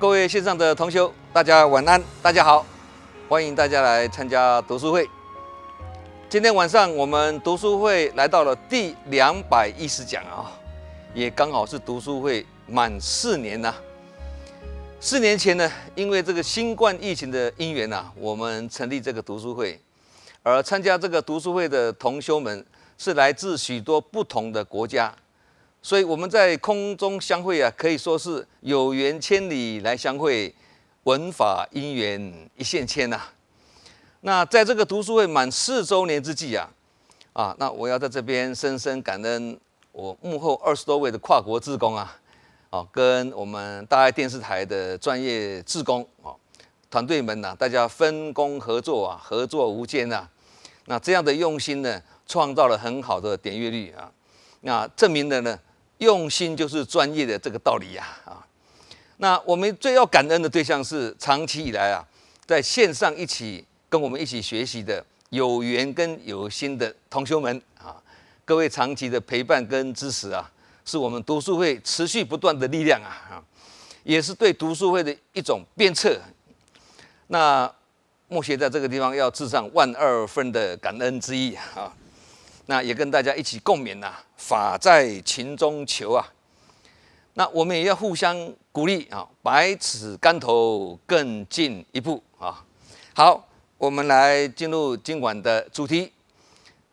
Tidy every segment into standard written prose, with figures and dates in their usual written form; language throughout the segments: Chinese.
各位线上的同修，大家晚安，大家好，欢迎大家来参加读书会。今天晚上我们读书会来到了第210讲啊，也刚好是读书会满4年呐。4年前呢，因为这个新冠疫情的因缘呐，我们成立这个读书会，而参加这个读书会的同修们是来自许多不同的国家。所以我们在空中相会啊，可以说是有缘千里来相会，文法因缘一线牵呐。那在这个读书会满4周年之际啊，那我要在这边深深感恩我幕后20多位的跨国志工啊，跟我们大爱电视台的专业志工团队们呐，大家分工合作啊，合作无间啊。那这样的用心呢，创造了很好的点阅率啊。那证明了呢，用心就是专业的这个道理呀那我们最要感恩的对象是长期以来在线上跟我们一起学习的有缘跟有心的同修们各位长期的陪伴跟支持是我们读书会持续不断的力量也是对读书会的一种鞭策。那默写在这个地方要致上12000分的感恩之意那也跟大家一起共勉法在情中求那我们也要互相鼓励百尺竿头更进一步好，我们来进入今晚的主题。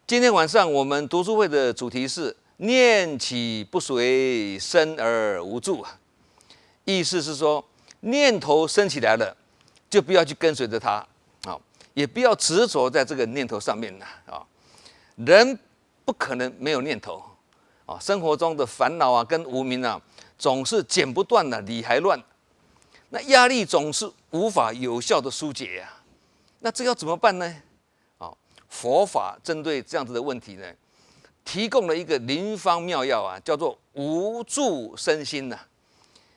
今天晚上我们读书会的主题是念起不随，生而无助意思是说，念头升起来了，就不要去跟随着它也不要执着在这个念头上面人不可能没有念头生活中的烦恼跟无明总是剪不断理还乱，那压力总是无法有效的疏解那这要怎么办呢？佛法针对这样子的问题呢，提供了一个灵方妙药叫做无住身心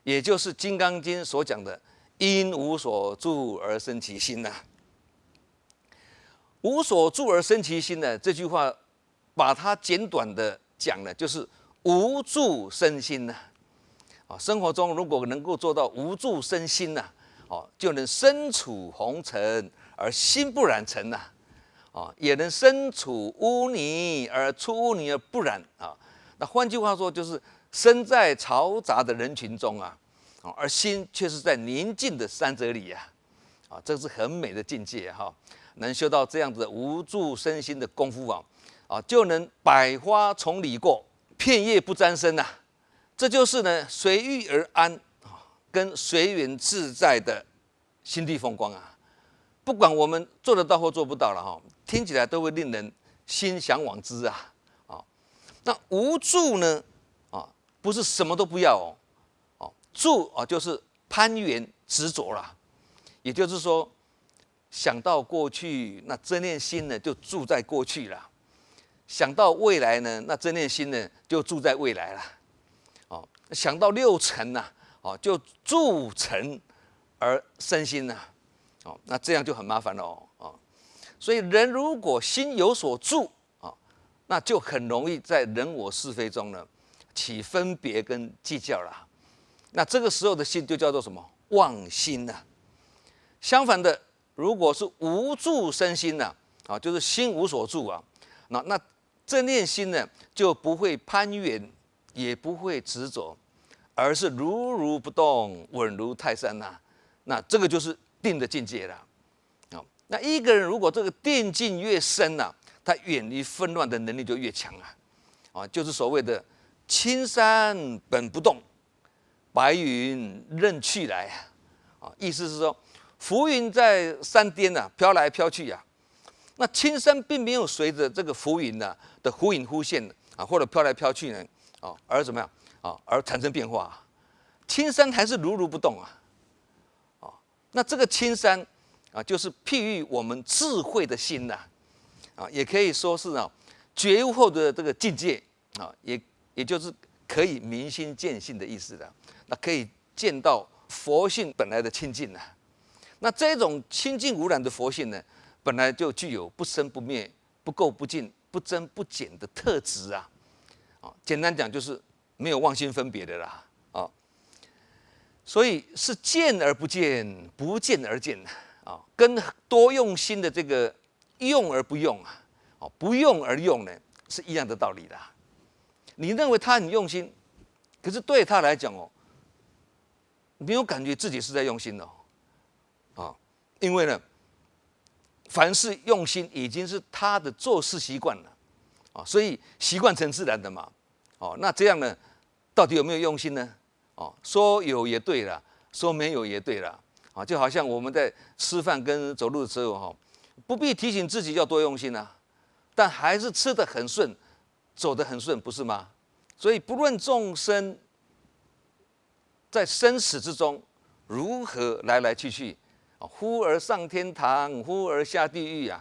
也就是《金刚经》所讲的因无所住而生其心无所住而生其心这句话把它简短的讲了，就是无住身心生活中如果能够做到无住身心就能身处红尘而心不染尘也能身处污泥而出污泥而不染那换句话说，就是身在嘈杂的人群中而心却是在宁静的山泽里这是很美的境界能修到这样子的无住身心的功夫就能百花丛里过，片叶不沾身这就是呢随遇而安跟随缘自在的心地风光不管我们做得到或做不到了听起来都会令人心向往之那无住呢不是什么都不要住就是攀缘执着了，也就是说想到过去，那这念心呢就住在过去了；想到未来呢，那这念心呢就住在未来了。想到六尘就住尘而生心那这样就很麻烦了所以人如果心有所住那就很容易在人我是非中呢起分别跟计较了。那这个时候的心就叫做什么？妄心相反的，如果是无住身心就是心无所住那这念心呢就不会攀缘，也不会执着，而是如如不动，稳如泰山那这个就是定的境界了那一个人如果这个定境越深他远离纷乱的能力就越强就是所谓的青山本不动，白云任去来意思是说，浮云在山巅飘来飘去那青山并没有随着这个浮云的忽隐忽现或者飘来飘去呢而怎么样而产生变化青山还是如如不动那这个青山就是譬喻我们智慧的心也可以说是觉悟后的这个境界也就是可以明心见性的意思那可以见到佛性本来的清净那这种清净无染的佛性呢，本来就具有不生不灭、不垢不净、不增不减的特质简单讲就是没有妄心分别的啦所以是见而不见，不见而见啊，跟多用心的这个用而不用啊，不用而用呢，是一样的道理的。你认为他很用心，可是对他来讲没有感觉自己是在用心因为呢，凡事用心已经是他的做事习惯了所以习惯成自然的嘛那这样呢，到底有没有用心呢？说有也对了，说没有也对了就好像我们在吃饭跟走路的时候不必提醒自己要多用心但还是吃得很顺，走得很顺，不是吗？所以不论众生在生死之中如何来来去去忽而上天堂，忽而下地狱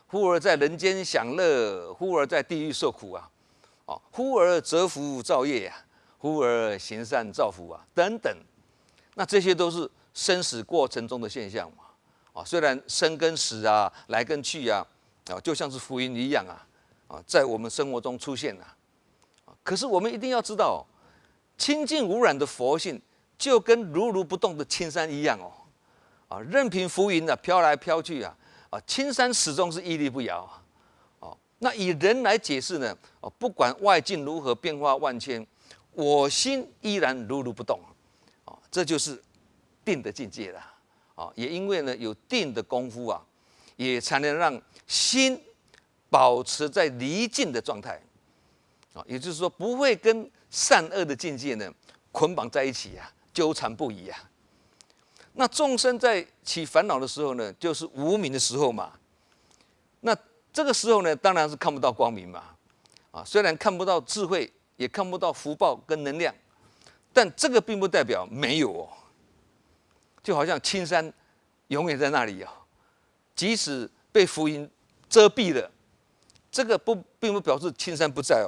忽而在人间享乐，忽而在地狱受苦忽而折福造业忽而行善造福等等，那这些都是生死过程中的现象嘛虽然生跟死来跟去就像是浮云一样在我们生活中出现可是我们一定要知道清净无染的佛性就跟如如不动的青山一样任凭浮云飘来飘去青山始终是屹立不摇那以人来解释呢不管外境如何变化万千，我心依然如如不动这就是定的境界了也因为呢有定的功夫也才能让心保持在离境的状态也就是说不会跟善恶的境界呢捆绑在一起纠缠不已那众生在起烦恼的时候呢，就是无明的时候嘛。那这个时候呢，当然是看不到光明嘛。虽然看不到智慧，也看不到福报跟能量，但这个并不代表没有就好像青山永远在那里即使被浮云遮蔽了，这个并不表示青山不在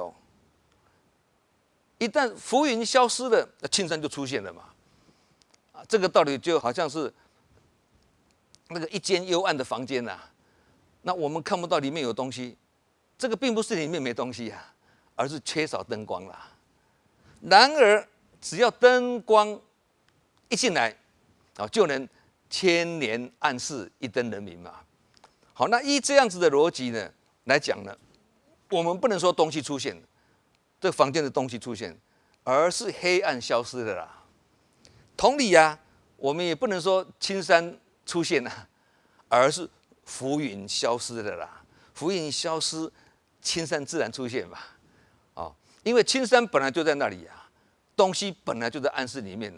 一旦浮云消失了，青山就出现了嘛。这个道理就好像是那个一间幽暗的房间那我们看不到里面有东西，这个并不是里面没东西而是缺少灯光了。然而，只要灯光一进来就能千年暗室，一灯人明嘛。好，那依这样子的逻辑呢来讲呢，我们不能说东西出现，这房间的东西出现，而是黑暗消失的啦。同理我们也不能说青山出现而是浮云消失的啦。浮云消失，青山自然出现嘛。因为青山本来就在那里东西本来就在暗室里面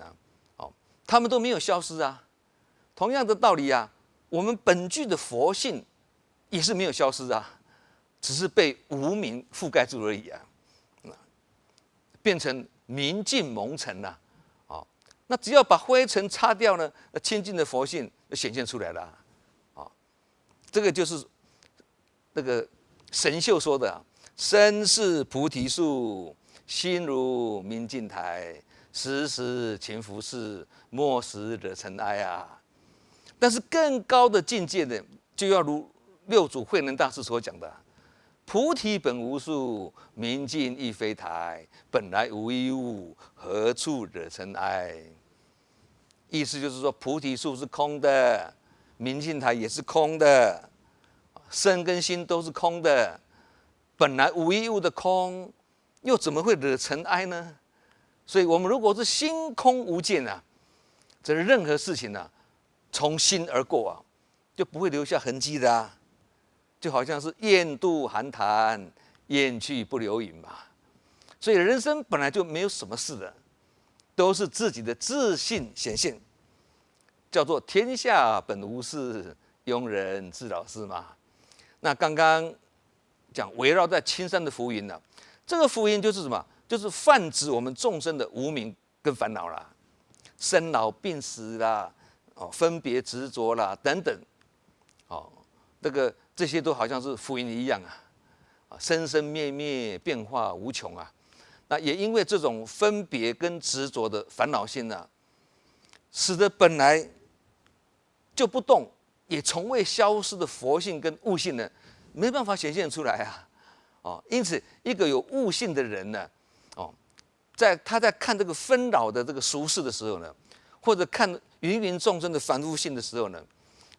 他们都没有消失同样的道理我们本具的佛性也是没有消失只是被无明覆盖住而已变成明净蒙尘了。那只要把灰尘擦掉呢，清净的佛性就显现出来了这个就是那个神秀说的身是菩提树，心如明镜台，时时勤拂拭，莫使惹尘埃但是更高的境界呢，就要如六祖慧能大师所讲的菩提本无树，明镜亦非台，本来无一物，何处惹尘埃。意思就是说，菩提树是空的，明镜台也是空的，身跟心都是空的，本来无一物的空，又怎么会惹尘埃呢？所以我们如果是心空无见这任何事情从心而过就不会留下痕迹的就好像是雁渡寒潭，雁去不留影嘛。所以人生本来就没有什么事的，都是自己的自信显现，叫做天下本无事，庸人自扰事嘛。那刚刚讲围绕在青山的浮云这个浮云就是什么？就是泛指我们众生的无明跟烦恼啦，生老病死啦，分别执着啦等等，这些都好像是浮云一样生生灭灭，变化无穷那也因为这种分别跟执着的烦恼心使得本来就不动也从未消失的佛性跟悟性呢，没办法显现出来因此一个有悟性的人呢，他在看这个纷扰的这个俗世的时候呢，或者看芸芸众生的凡夫性的时候呢，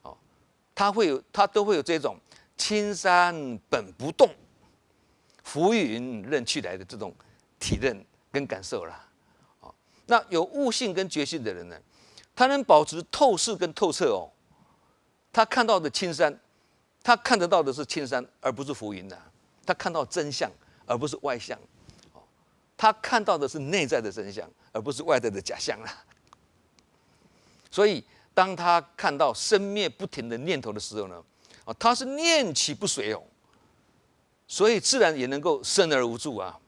哦，他都会有这种青山本不动，浮云任去来的这种体认跟感受啦。哦，那有悟性跟觉性的人呢，他能保持透视跟透彻哦。他看到的青山，他看得到的是青山，而不是浮云呐。他看到真相，而不是外相。他看到的是内在的真相，而不是外在的假象啦。所以，当他看到生灭不停的念头的时候呢，他是念起不随哦，所以自然也能够生而无住啊，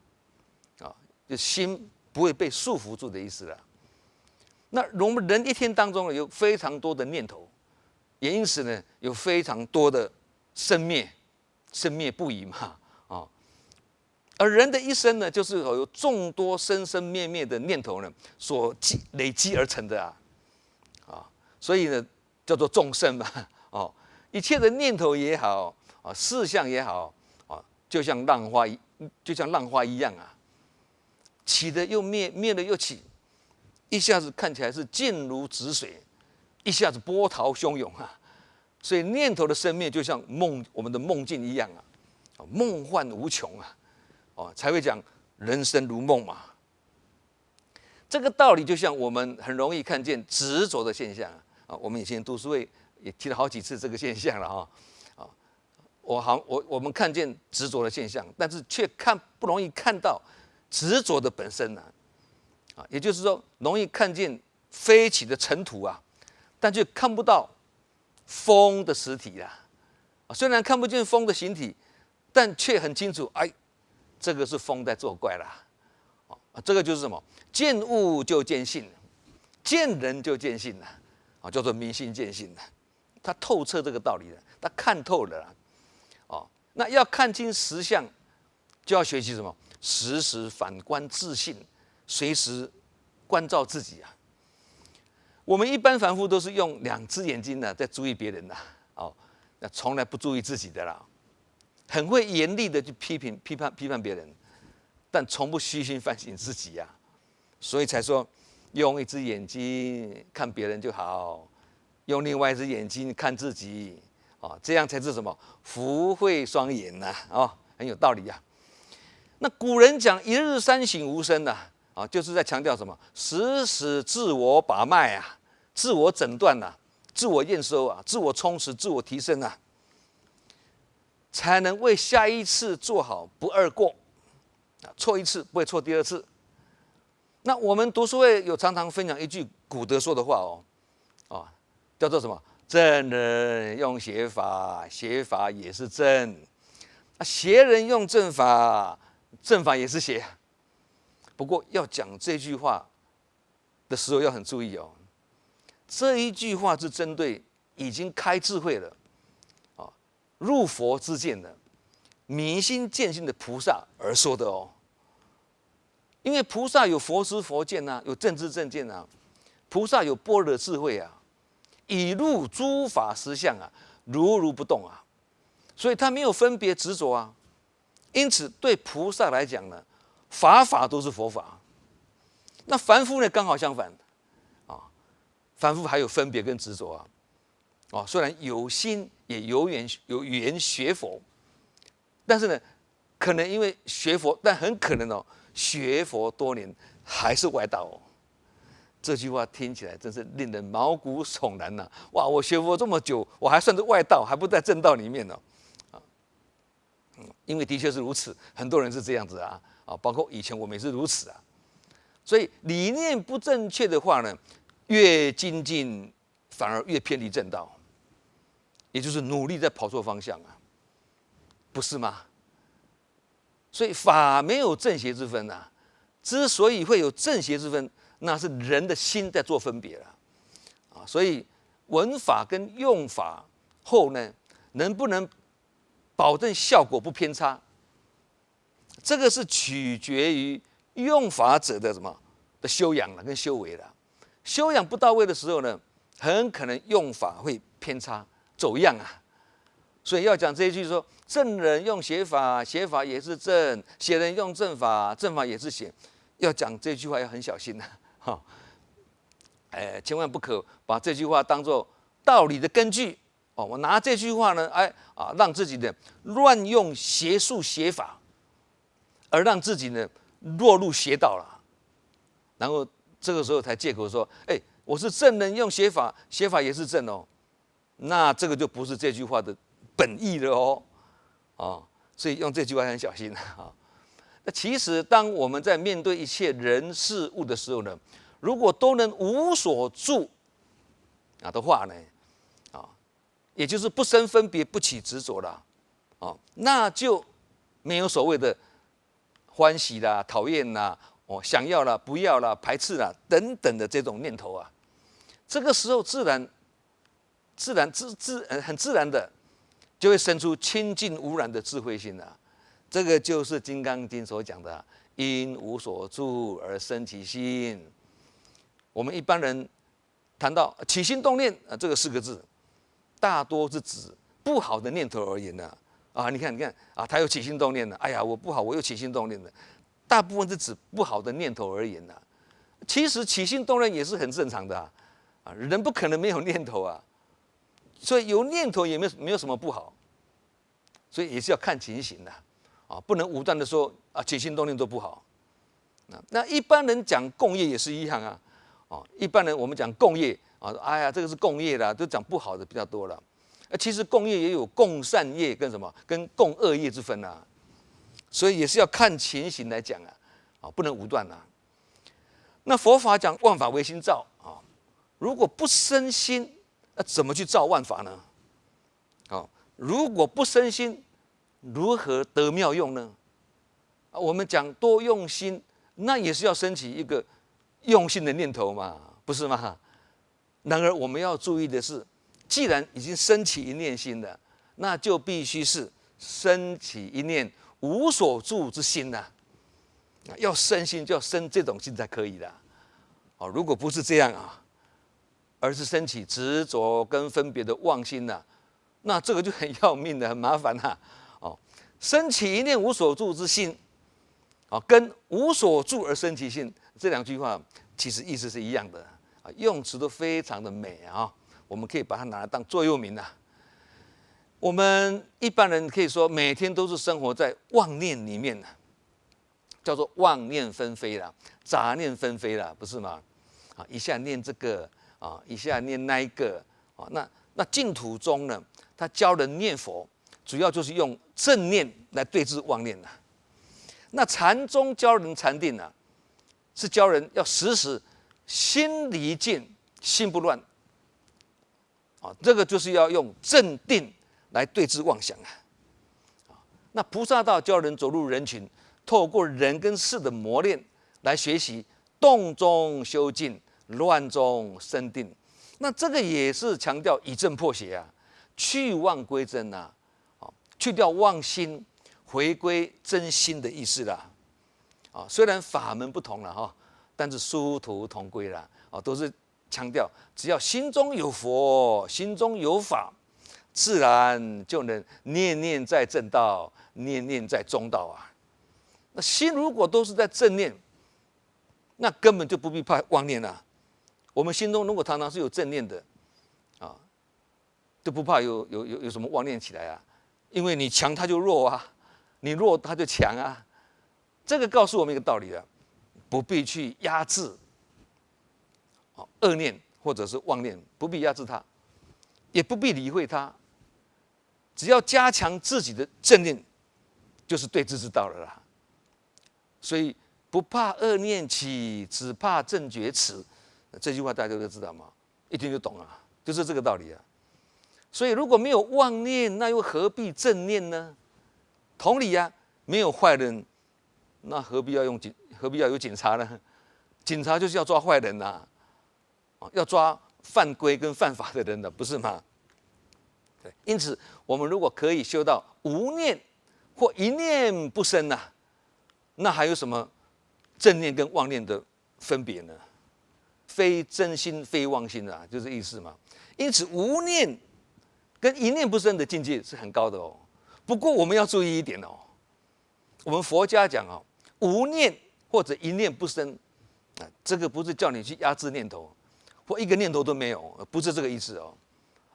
就心不会被束缚住的意思了。那我们人一天当中有非常多的念头，也因此呢，有非常多的生灭不已嘛，而人的一生呢，就是有众多生生灭灭的念头呢，所累积而成的所以呢，叫做众生嘛，一切的念头也好，事项也好，就像浪花一样啊，起的又灭，灭了又起，一下子看起来是静如止水，一下子波涛汹涌啊。所以念头的生灭就像我们的梦境一样啊，梦幻无穷啊，才会讲人生如梦嘛。这个道理就像我们很容易看见执着的现象啊，我们以前读书会也提了好几次这个现象了我们看见执着的现象，但是却不容易看到执着的本身也就是说容易看见飞起的尘土但却看不到风的实体虽然看不见风的形体，但却很清楚，这个是风在作怪啦。这个就是什么？见物就见性，见人就见性叫做明心见性他透彻这个道理了，他看透了那要看清实相，就要学习什么？时时反观自性，随时关照自己我们一般凡夫都是用2只眼睛在注意别人那从来不注意自己的啦，很会严厉的去批判别人，但从不虚心反省自己所以才说用1只眼睛看别人就好，用另外1只眼睛看自己这样才是什么？福慧双眼很有道理那古人讲一日三省吾身就是在强调什么？时时自我把脉自我诊断自我验收自我充实，自我提升才能为下一次做好不二过错1次不会错第2次。那我们读书会有常常分享一句古德说的话叫做什么？正人用邪法，邪法也是正；邪人用正法，正法也是邪。不过要讲这句话的时候要很注意这一句话是针对已经开智慧了入佛之见的明心见性的菩萨而说的因为菩萨有佛知佛见有正知正见菩萨有般若智慧已入诸法实相如不动所以他没有分别执着因此对菩萨来讲呢，法都是佛法。那凡夫呢，刚好相反凡夫还有分别跟执着虽然有心也有缘学佛，但是呢，可能因为学佛，但很可能学佛多年还是外道这句话听起来真是令人毛骨悚然哇！我学佛这么久，我还算是外道，还不在正道里面因为的确是如此，很多人是这样子包括以前我们也是如此所以理念不正确的话呢，越精进反而越偏离正道，也就是努力在跑错方向不是吗？所以法没有正邪之分之所以会有正邪之分，那是人的心在做分别所以闻法跟用法后呢，能不能保证效果不偏差，这个是取决于用法者的什么的修养跟修为修养不到位的时候呢，很可能用法会偏差走样所以要讲这一句说，正人用邪法，邪法也是正；邪人用正法，正法也是邪。要讲这句话要很小心千万不可把这句话当作道理的根据哦。我拿这句话呢，让自己的乱用邪术邪法，而让自己呢落入邪道了。然后这个时候才借口说，我是正人用邪法，邪法也是正哦。那这个就不是这句话的本意了哦。所以用这句话很小心啊。那其实当我们在面对一切人事物的时候呢，如果都能无所住的话呢，也就是不生分别，不起执着了，那就没有所谓的欢喜啦、讨厌啦、想要啦、不要啦、排斥啦等等的这种念头啊。这个时候很自然的就会生出清净无染的智慧心啊。这个就是《金刚经》所讲的因无所住而生其心。我们一般人谈到起心动念这个4个字，大多是指不好的念头而言的你看他有起心动念了，哎呀我不好，我又起心动念了，大部分是指不好的念头而言的。其实起心动念也是很正常的人不可能没有念头啊，所以有念头也没有什么不好，所以也是要看情形的不能武断的说起心动念都不好。那一般人讲共业也是一样一般人我们讲共业哎呀这个是共业啦，都讲不好的比较多了。其实共业也有共善业跟什么跟共恶业之分所以也是要看情形来讲不能武断那佛法讲万法唯心造如果不生心，怎么去造万法呢？如果不生心，如何得妙用呢？我们讲多用心，那也是要升起一个用心的念头嘛，不是吗？然而我们要注意的是，既然已经升起一念心了，那就必须是升起一念无所住之心要生心，就要生这种心才可以的如果不是这样而是升起执着跟分别的妄心那这个就很要命的，很麻烦升起一念无所住之心跟无所住而生其心，这2句话其实意思是一样的用词都非常的美我们可以把它拿来当座右铭我们一般人可以说每天都是生活在妄念里面叫做妄念纷飞啦，杂念纷飞啦，不是吗？一下念这个一下念那一个那净土中呢，他教人念佛，主要就是用正念来对治妄念那禅宗教人禅定是教人要时时心离静，心不乱这个就是要用正定来对治妄想那菩萨道教人走入人群，透过人跟事的磨练来学习动中修静，乱中生定。那这个也是强调以正破邪去妄归真去掉妄心，回归真心的意思啦虽然法门不同了但是殊途同归啦都是强调只要心中有佛，心中有法，自然就能念念在正道，念念在中道那心如果都是在正念，那根本就不必怕妄念我们心中如果常常是有正念的就不怕有什么妄念起来因为你强它就弱你弱它就强这个告诉我们一个道理不必去压制恶念或者是妄念，不必压制它，也不必理会它，只要加强自己的正念，就是对治之道了啦。所以不怕恶念起，只怕正觉迟。这句话大家都知道吗？一听就懂就是这个道理所以如果没有妄念，那又何必正念呢？同理没有坏人，那何必要有警察呢？警察就是要抓坏人要抓犯规跟犯法的人的，不是吗？对，因此我们如果可以修到无念或一念不生那还有什么正念跟妄念的分别呢？非真心非妄心就这意思嘛。因此无念跟一念不生的境界是很高的不过我们要注意一点我们佛家讲无念或者一念不生这个不是叫你去压制念头，或一个念头都没有，不是这个意思哦，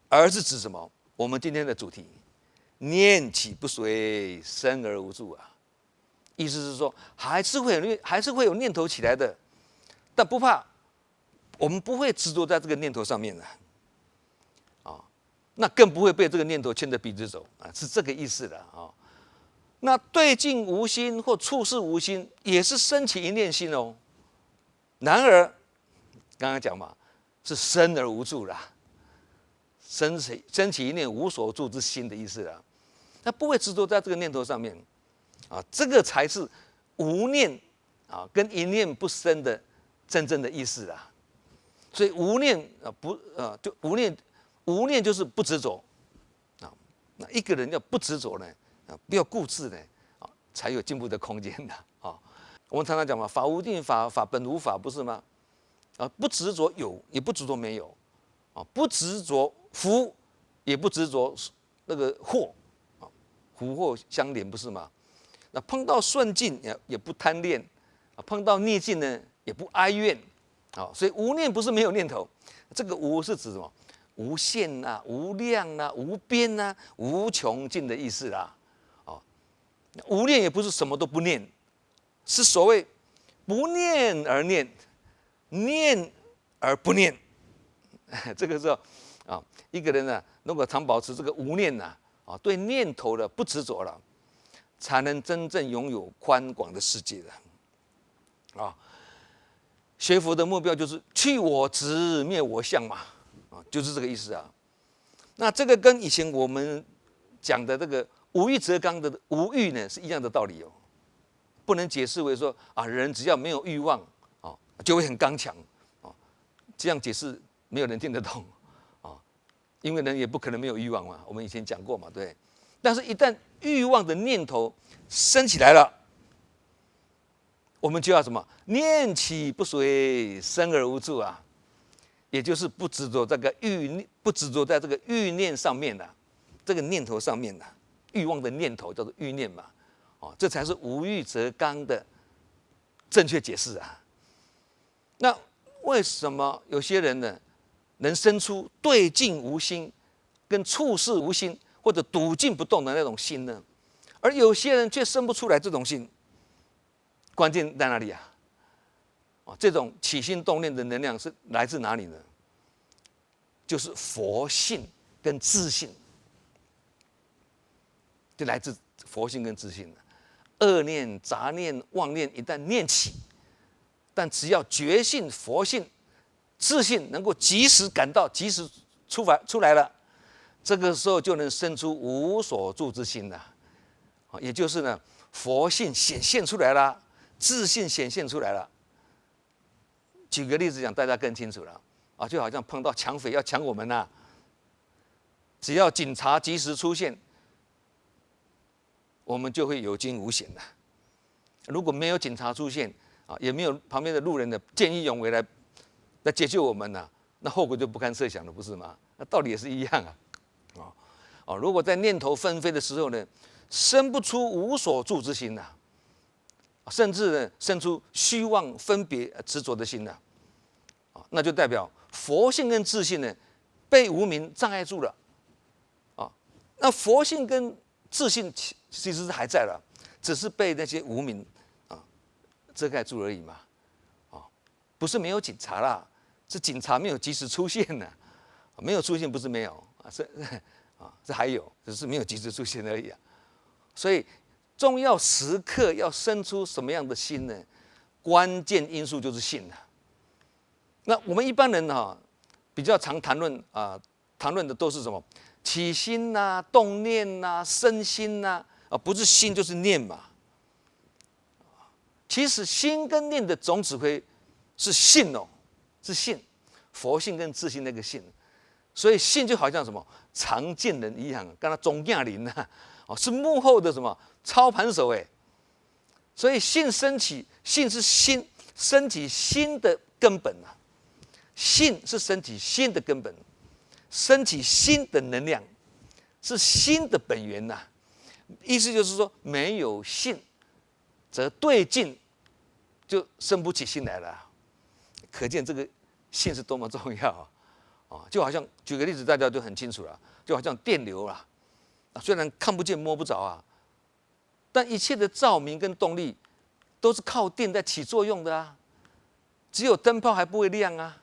而是指什么？我们今天的主题，念起不随，生而无助啊。意思是说，还是会有念头起来的，但不怕，我们不会执着在这个念头上面的，啊，那更不会被这个念头牵着鼻子走啊，是这个意思的啊。那对境无心或处事无心，也是升起一念心哦。然而，刚刚讲嘛，是生而无助啦，升起一念无所住之心的意思啦。他不会执着在这个念头上面。啊，这个才是无念啊，跟一念不生的真正的意思啊。所以无念啊，就无念就是不执着啊。那一个人要不执着呢，啊，不要固执呢，啊，才有进步的空间的啊。我们常常讲嘛，法无定法，法本无法，不是吗？啊，不执着有，也不执着没有，啊，不执着福，也不执着那个祸，啊，福祸相连，不是吗？那碰到顺境也不贪恋，啊，碰到逆境呢也不哀怨，啊，所以无念不是没有念头，这个无是指什么？无限啊、无量啊、无边啊、无穷尽的意思啦，啊，无念也不是什么都不念，是所谓不念而念，念而不念，这个时候啊，一个人呢，如果常保持这个无念呐，啊，对念头的不执着了。才能真正拥有宽广的世界的啊！学佛的目标就是去我执，灭我相嘛，啊，就是这个意思啊。那这个跟以前我们讲的这个无欲则刚的无欲呢是一样的道理哦，不能解释为说啊，人只要没有欲望啊，就会很刚强啊，这样解释没有人听得懂啊，因为人也不可能没有欲望嘛，我们以前讲过嘛，对不对？但是，一旦欲望的念头升起来了，我们就要什么？念起不随，生而无助啊！也就是不执着这个不执着在这个欲念上面的，这个念头上面的欲望的念头叫做欲念嘛，哦，这才是无欲则刚的正确解释啊。那为什么有些人呢，能生出对境无心，跟处事无心？或者笃静不动的那种心呢，而有些人却生不出来这种心。关键在哪里啊？这种起心动念的能量是来自哪里呢？就是佛性跟自信，就来自佛性跟自信了。恶念、杂念、妄念一旦念起，但只要觉性、佛性、自信能够及时感到、及时出来了。这个时候就能生出无所住之心了，也就是呢，佛性显现出来了，自信显现出来了。举个例子讲，大家更清楚了啊，就好像碰到抢匪要抢我们呐，只要警察及时出现，我们就会有惊无险的。如果没有警察出现啊，也没有旁边的路人的见义勇为来解救我们呐，那后果就不堪设想了，不是吗？那道理也是一样啊。如果在念头纷飞的时候呢，生不出无所住之心呐，甚至呢生出虚妄分别执着的心呐，那就代表佛性跟自信呢被无明障碍住了，那佛性跟自信其实是还在了，只是被那些无明遮盖住而已嘛，不是没有警察啦，是警察没有及时出现呢，没有出现不是没有这还有，只是没有及时出现而已啊。所以重要时刻要生出什么样的心呢？关键因素就是信啊。那我们一般人比较常谈论的都是什么？起心呐、动念呐、生心呐，不是心就是念嘛。其实心跟念的总指挥是信哦，是信，佛性跟自信那个信。所以信就好像什么常见人一样，跟他总驾临呐，是幕后的什么操盘手哎。所以信升起，信是心升起心的根本啊，信是升起心的根本，升起心的能量，是心的本源呐。意思就是说，没有信，则对境就生不起心来了。可见这个性是多么重要就好像举个例子，大家都很清楚了，就好像电流虽然看不见摸不着但一切的照明跟动力都是靠电在起作用的只有灯泡还不会亮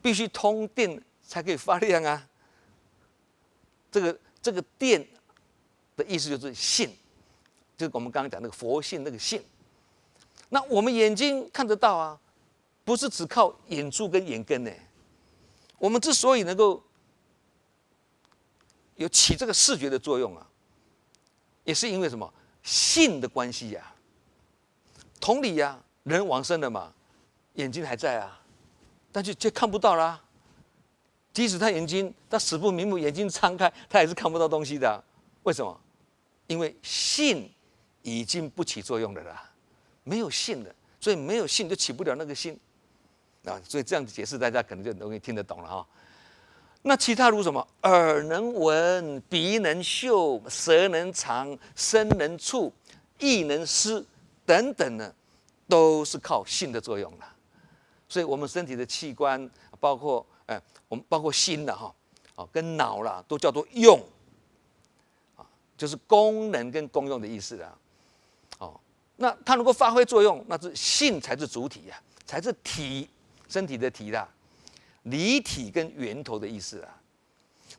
必须通电才可以发亮这个电的意思就是性，就是我们刚刚讲那个佛性那个性。那我们眼睛看得到不是只靠眼珠跟眼根呢。我们之所以能够有起这个视觉的作用也是因为什么？性的关系同理人往生了嘛，眼睛还在但是却看不到啦。即使他死不瞑目，眼睛张开，他也是看不到东西的为什么？因为性已经不起作用了没有性了，所以没有性就起不了那个性所以这样子解释，大家可能就容易听得懂了那其他如什么？耳能闻，鼻能嗅，舌能尝，身能触，意能思等等呢，都是靠性的作用所以我们身体的器官，包括我们包括心跟脑都叫做用就是功能跟功用的意思那它能够发挥作用，那是性才是主体才是体，身体的体理体跟源头的意思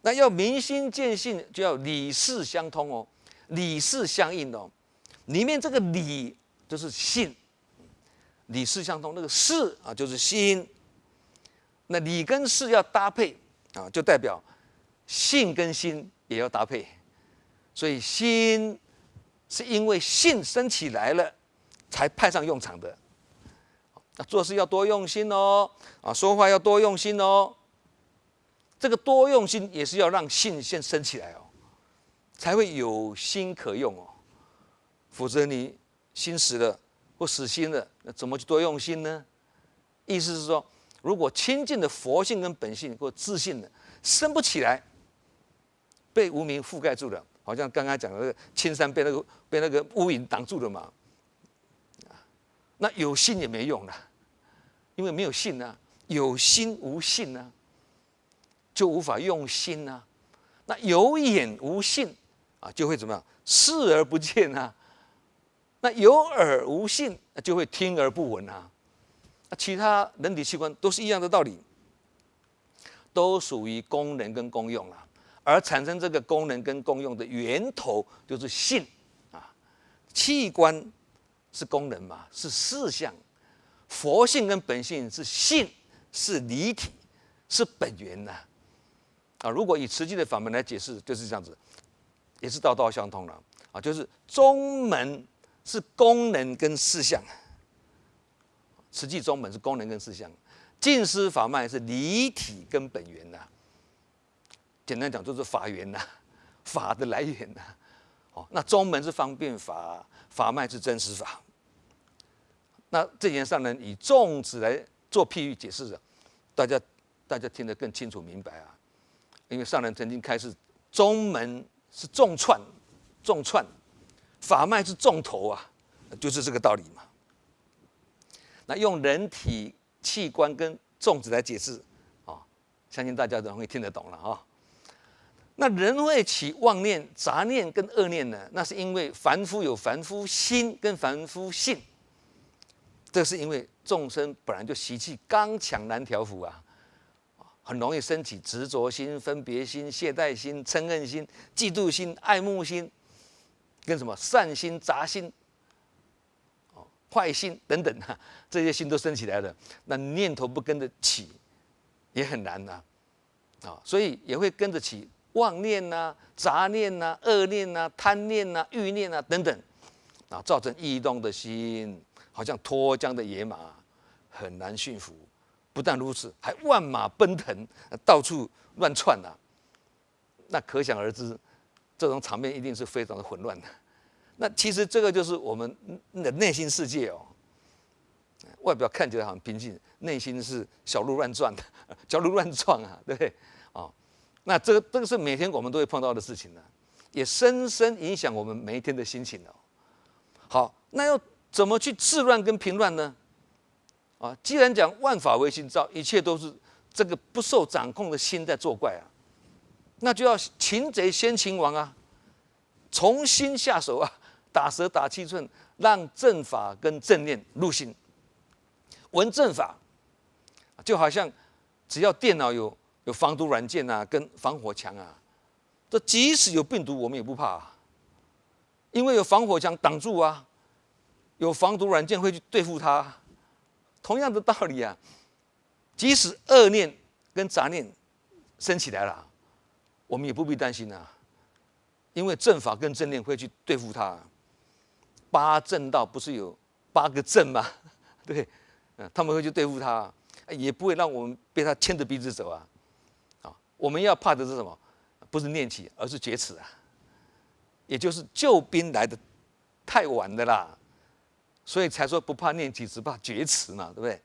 那要明心见性，就要理事相通理事相应里面这个理就是性，理事相通，那个事就是心。那理跟事要搭配就代表性跟心也要搭配。所以心是因为性升起来了，才派上用场的。做事要多用心说话要多用心这个多用心也是要让性先升起来才会有心可用否则你心死了或死心了，那怎么去多用心呢？意思是说，如果亲近的佛性跟本性或自信的升不起来，被无明覆盖住了，好像刚刚讲的那个青山被那个乌云挡住了嘛，那有心也没用了，因为没有性有心无性就无法用心那有眼无性就会怎么样？视而不见那有耳无性，就会听而不闻那其他人体器官都是一样的道理，都属于功能跟功用而产生这个功能跟功用的源头就是性器官是功能嘛，是事相，佛性跟本性是性，是理体，是本源如果以实际的法门来解释，就是这样子，也是道道相通了就是宗门是功能跟事相，实际宗门是功能跟事相，净思法脉是理体跟本源简单讲就是法源法的来源那宗门是方便法，法脉是真实法。那这点上人以粽子来做譬喻解释的，大家听得更清楚明白因为上人曾经开示，宗门是重串，法脉是重头就是这个道理嘛。那用人体器官跟粽子来解释相信大家都容易听得懂了那人会起妄念、杂念跟恶念呢？那是因为凡夫有凡夫心跟凡夫性，这是因为众生本来就习气刚强难调伏很容易升起执着心、分别心、懈怠心、嗔恨心、嫉妒心、爱慕心，跟什么善心、杂心、坏心等等这些心都升起来了，那念头不跟着起，也很难所以也会跟着起妄念杂念恶念贪念欲念等等造成异动的心，好像脱缰的野马，很难驯服。不但如此，还万马奔腾，到处乱窜那可想而知，这种场面一定是非常的混乱的。那其实这个就是我们的内心世界外表看起来很平静，内心是小鹿乱撞的，小鹿乱撞对不对那这个是每天我们都会碰到的事情也深深影响我们每一天的心情好，那要怎么去治乱跟平乱呢？啊，既然讲万法唯心造，一切都是这个不受掌控的心在作怪啊，那就要擒贼先擒王啊，从心下手啊，打蛇打七寸，让正法跟正念入心。闻正法，就好像只要电脑有防毒软件啊，跟防火墙啊，这即使有病毒我们也不怕啊，因为有防火墙挡住啊，有防毒软件会去对付它。同样的道理啊，即使恶念跟杂念升起来了，我们也不必担心啊，因为正法跟正念会去对付它。八正道不是有8个正吗？对，他们会去对付它，也不会让我们被他牵着鼻子走啊。我们要怕的是什么？不是念起，而是觉迟啊，也就是救兵来的太晚了啦。所以才说不怕念起，只怕觉迟嘛，对不对？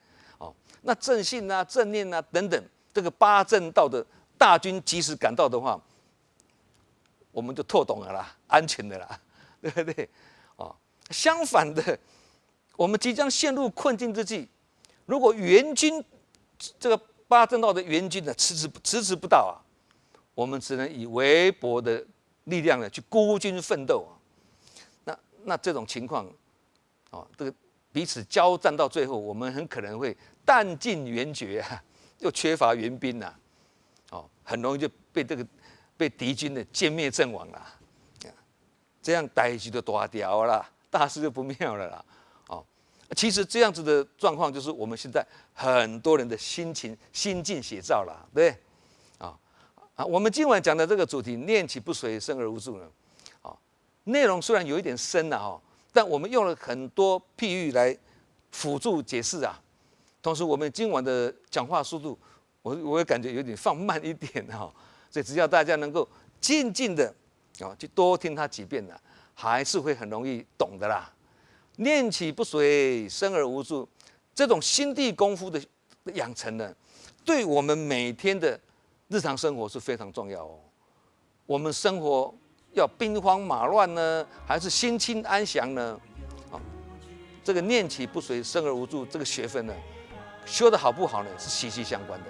那正信啊、正念啊等等，这个八正道的大军及时赶到的话，我们就透懂了啦，安全的啦，对不对？相反的，我们即将陷入困境之际，如果援军这个八正道的援军呢迟迟不到啊，我们只能以微薄的力量呢去孤军奋斗啊。那这种情况。这个彼此交战到最后，我们很可能会弹尽援绝啊，又缺乏援兵啊，很容易就被敌军的歼灭阵亡了，这样代志就大条了，大事就不妙了啦。其实这样子的状况，就是我们现在很多人的心境写照了，对不对？我们今晚讲的这个主题，念起不随，生而无助呢，内容虽然有一点深啊，但我们用了很多譬喻来辅助解释啊，同时我们今晚的讲话速度，我也感觉有点放慢一点哈，所以只要大家能够静静的去多听它几遍呢，还是会很容易懂的啦。念起不随，生而无助，这种心地功夫的养成呢，对我们每天的日常生活是非常重要哦。我们生活要兵荒马乱呢，还是心清安详呢？这个念起不随，生而无助，这个学分呢，修得好不好呢，是息息相关的。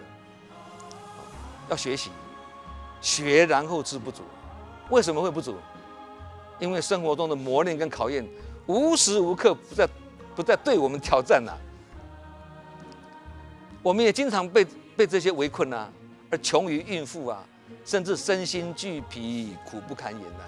要学习，学然后知不足。为什么会不足？因为生活中的磨练跟考验，无时无刻不在对我们挑战啊。我们也经常被这些围困啊，而穷于应付啊。甚至身心俱疲，苦不堪言呐。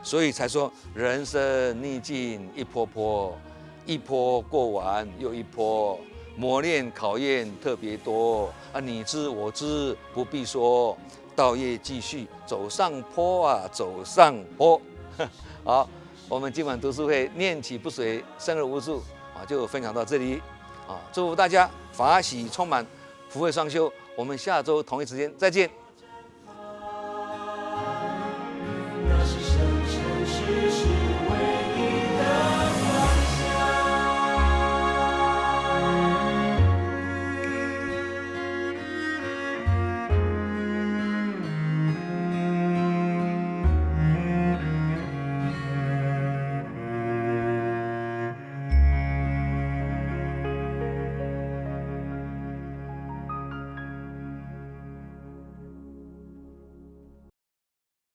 所以才说人生逆境一波波，一波过完又一波，磨练考验特别多啊！你知我知，不必说，道业继续走上坡啊，走上坡。好，我们今晚读书会念起不随，生而无助就分享到这里祝福大家法喜充满，福慧双修。我们下周同一时间再见。